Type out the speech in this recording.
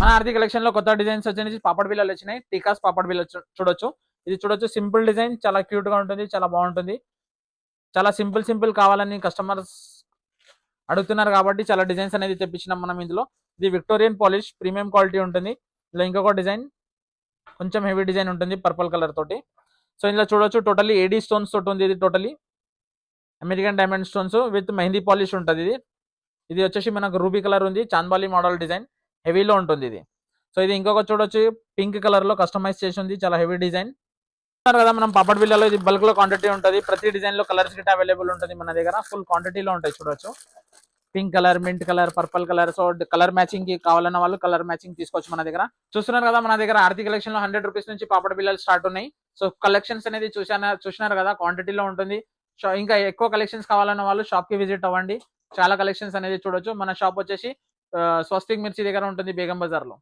మన ఆర్తి కలెక్షన్ లో కొత్త డిజైన్స్ వచ్చేసి పాపడ్ బిల్లలు వచ్చినాయి. టీకాస్ పాపడ్ బిల్ల చూడొచ్చు. ఇది చూడొచ్చు, సింపుల్ డిజైన్, చాలా క్యూట్ గా ఉంటుంది, చాలా బాగుంటుంది. చాలా సింపుల్ కావాలని కస్టమర్స్ అడుగుతున్నారు కాబట్టి చాలా డిజైన్స్ అనేది తెప్పించినాం మనం ఇందులో. ఇది విక్టోరియన్ పాలిష్ ప్రీమియం క్వాలిటీ ఉంటుంది. ఇలా ఇంకొక డిజైన్ కొంచెం హెవీ డిజైన్ ఉంటుంది పర్పుల్ కలర్ తోటి. సో ఇందులో చూడొచ్చు, టోటల్లీ ఏడీ స్టోన్స్ తోటి ఉంది. ఇది totally American diamond stones with mehndi polish ఉంటుంది. ఇది వచ్చేసి మనకు రూబీ కలర్ ఉంది, చాంద్బాలి మోడల్ డిజైన్ హెవీలో ఉంటుంది ఇది. సో ఇది ఇంకొక చూడొచ్చు, పింక్ కలర్ లో కస్టమైజ్ చేసి ఉంది, చాలా హెవీ డిజైన్ కదా. మనం పాపడ్ బిల్లలో ఇది బల్క్ లో క్వాంటిటీ ఉంటుంది. ప్రతి డిజైన్ లో కలర్స్ గిట్ అవైలబుల్ ఉంటుంది మన దగ్గర, ఫుల్ క్వాంటిటీలో ఉంటాయి. చూడొచ్చు, pink colour, mint colour, purple colour. So colour matching కి కావాలన్న వాళ్ళు కలర్ మ్యాచింగ్ తీసుకోవచ్చు మన దగ్గర. చూస్తున్నారు కదా, మన దగ్గర ఆర్తి కలెక్షన్ లో 100 రూపీస్ నుంచి పాపడ్ బిల్లలు స్టార్ట్ ఉన్నాయి. సో కలెక్షన్స్ అనేది చూసినారు కదా, క్వాంటిటీలో ఉంటుంది. సో ఇంకా ఎక్కువ కలెక్షన్స్ కావాలన్న వాళ్ళు షాప్ కి విజిట్ అవ్వండి. చాలా కలెక్షన్స్ అనేది చూడొచ్చు. మన షాప్ వచ్చేసి స్వస్తిక్ మిర్చి దగ్గర ఉంటుంది, బేగం బజార్ లో.